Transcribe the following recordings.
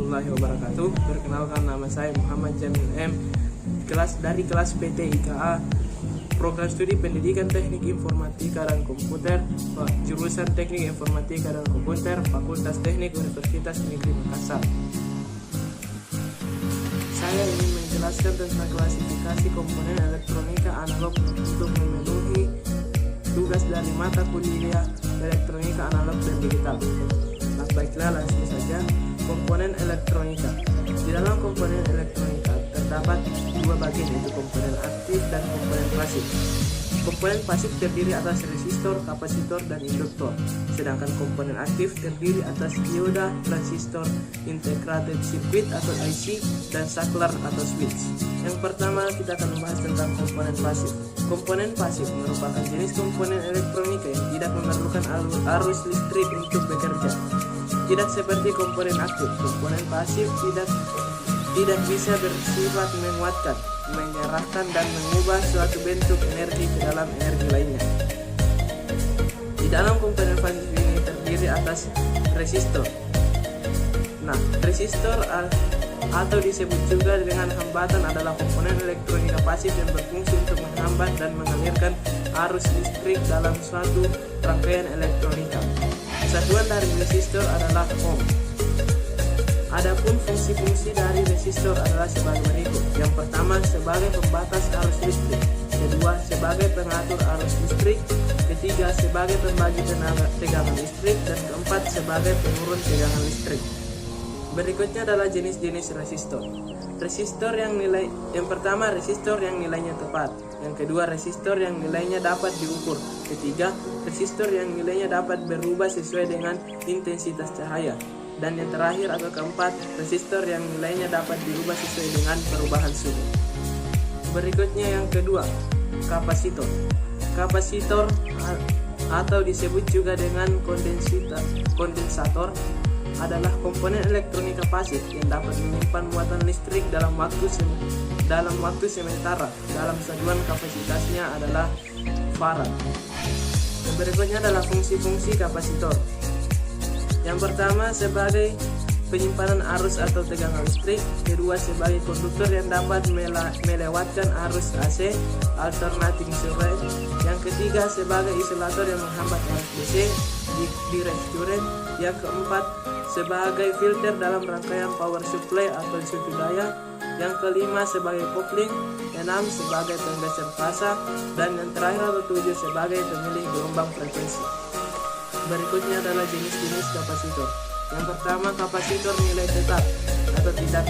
warahmatullahi wabarakatuh. Perkenalkan, nama saya Muhammad Jamil M. Dari kelas PT IKA, Program Studi Pendidikan Teknik Informatika dan Komputer, jurusan Teknik Informatika dan Komputer, Fakultas Teknik Universitas Negeri Makassar. Saya ingin menjelaskan tentang klasifikasi komponen elektronika analog untuk memenuhi tugas dari mata kuliah elektronika analog dan digital. Nah, baiklah, langsung saja. Komponen elektronika. Di dalam komponen elektronika terdapat dua bagian, yaitu komponen aktif dan komponen pasif. Komponen pasif terdiri atas resistor, kapasitor, dan induktor. Sedangkan komponen aktif terdiri atas dioda, transistor, integrated circuit atau IC, dan saklar atau switch. Yang pertama, kita akan membahas tentang komponen pasif. Komponen pasif merupakan jenis komponen elektronika yang tidak memerlukan arus listrik untuk bekerja. Tidak seperti komponen aktif, komponen pasif tidak bisa bersifat menguatkan, menyerahkan, dan mengubah suatu bentuk energi ke dalam energi lainnya. Di dalam komponen pasif ini terdiri atas resistor. Nah, resistor atau disebut juga dengan hambatan adalah komponen elektronika pasif yang berfungsi untuk menghambat dan mengalirkan arus listrik dalam suatu rangkaian elektronika. Satuan dari resistor adalah ohm. Adapun fungsi-fungsi dari resistor adalah sebagai berikut. Yang pertama, sebagai pembatas arus listrik. Kedua, sebagai pengatur arus listrik. Ketiga, sebagai pembagi tegangan listrik. Dan keempat, sebagai penurun tegangan listrik. Berikutnya adalah jenis-jenis resistor. Yang pertama, resistor yang nilainya tepat. Yang kedua, resistor yang nilainya dapat diukur. Ketiga, resistor yang nilainya dapat berubah sesuai dengan intensitas cahaya. Dan yang terakhir atau keempat, resistor yang nilainya dapat dirubah sesuai dengan perubahan suhu. Berikutnya yang kedua, kapasitor. Kapasitor atau disebut juga dengan kondensator adalah komponen elektronika pasif yang dapat menyimpan muatan listrik dalam waktu sementara. Dalam satuan kapasitasnya adalah farad. Berikutnya adalah fungsi-fungsi kapasitor. Yang pertama, sebagai penyimpanan arus atau tegangan listrik. Kedua, sebagai konduktor yang dapat melewatkan arus AC alternating current. Yang ketiga, sebagai isolator yang menghambat arus DC di resisturen. Yang keempat, sebagai filter dalam rangkaian power supply atau suku daya. Yang kelima, sebagai kopling. Enam, sebagai penggeser fasa. Dan yang terakhir atau tujuh, sebagai pemilih gelombang frekuensi. Berikutnya adalah jenis-jenis kapasitor. Yang pertama, kapasitor nilai tetap atau tidak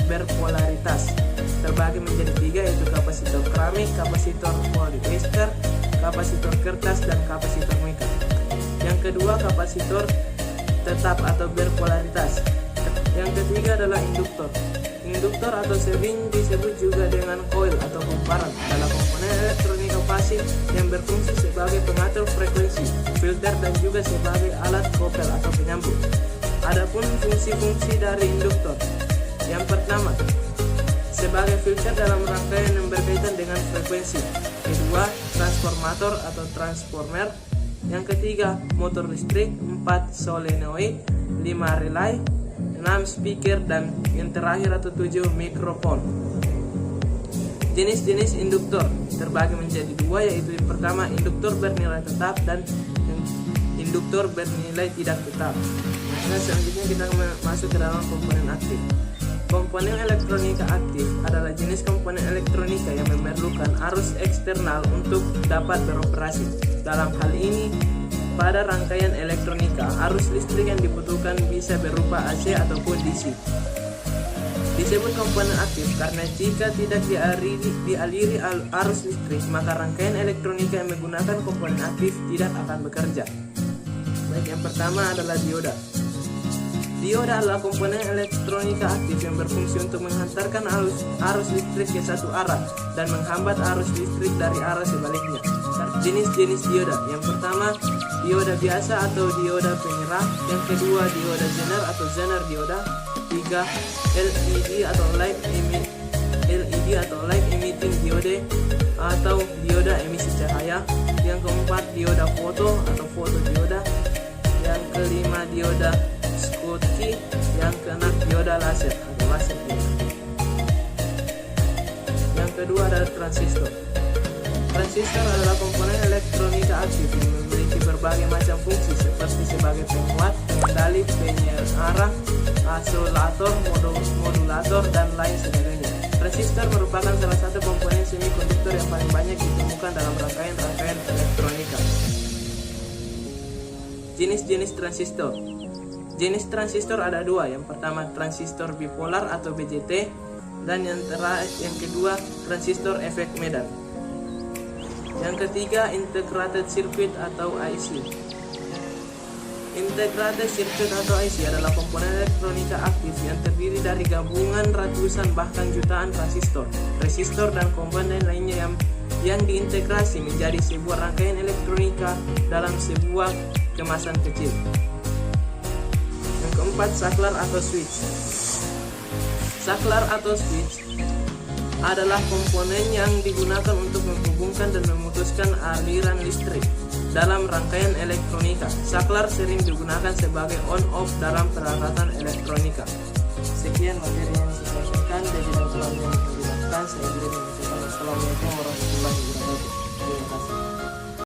berpolaritas. Terbagi menjadi tiga, yaitu kapasitor keramik, kapasitor polyester, kapasitor kertas, dan kapasitor mika. Yang kedua, kapasitor tetap atau berpolaritas. Yang ketiga adalah induktor. Induktor atau sering disebut juga dengan coil atau kumparan adalah komponen elektronika pasif yang berfungsi sebagai pengatur frekuensi, filter, dan juga sebagai alat kopel atau penyambung. Adapun fungsi-fungsi dari induktor. Yang pertama, sebagai filter dalam rangkaian yang berkaitan dengan frekuensi. Kedua, transformator atau transformer. Yang ketiga, motor listrik. 4, solenoid. 5, relay. 6, speaker, dan yang terakhir atau 7, mikrofon. Jenis-jenis induktor terbagi menjadi dua, yaitu yang pertama, induktor bernilai tetap dan induktor bernilai tidak tetap. Nah, selanjutnya kita masuk ke dalam komponen aktif. Komponen elektronika aktif adalah jenis komponen elektronika yang memerlukan arus eksternal untuk dapat beroperasi. Dalam hal ini, pada rangkaian elektronika, arus listrik yang dibutuhkan bisa berupa AC ataupun DC. Disebut komponen aktif karena jika tidak dialiri arus listrik, maka rangkaian elektronika yang menggunakan komponen aktif tidak akan bekerja. Baik, yang pertama adalah dioda. Dioda adalah komponen elektronika aktif yang berfungsi untuk menghantarkan arus listrik ke satu arah dan menghambat arus listrik dari arah sebaliknya. Jenis-jenis dioda. Yang pertama, dioda biasa atau dioda penyerah. Yang kedua, dioda zener atau zener dioda. 3, LED atau light emitting diode atau dioda emisi cahaya. Yang keempat, dioda foto atau fotodioda. Yang kelima, dioda Schottky, yang keenam dioda laser atau laser dioda. Yang kedua adalah transistor. Transistor adalah komponen elektronika aktif yang memiliki berbagai macam fungsi seperti sebagai penguat, pengendali, penyarah, isolator, modulator, dan lain sebagainya. Transistor merupakan salah satu komponen semikonduktor yang paling banyak ditemukan dalam rangkaian elektronika. Jenis-jenis transistor. Jenis transistor ada dua. Yang pertama transistor bipolar atau BJT, dan yang kedua transistor efek Medan. Yang ketiga integrated circuit atau IC. Integrated circuit atau IC adalah komponen elektronika aktif yang terdiri dari gabungan ratusan bahkan jutaan resistor dan komponen lainnya yang diintegrasi menjadi sebuah rangkaian elektronika dalam sebuah kemasan kecil. Yang keempat, saklar atau switch. Saklar atau switch adalah komponen yang digunakan untuk menghubungkan dan memutuskan aliran listrik dalam rangkaian elektronika. Saklar sering digunakan sebagai on-off dalam peralatan elektronika. Sekian materi yang saya sampaikan. Jadi dalam yang dilakukan saya beri mengucapkan Assalamualaikum warahmatullahi wabarakatuh. Terima kasih.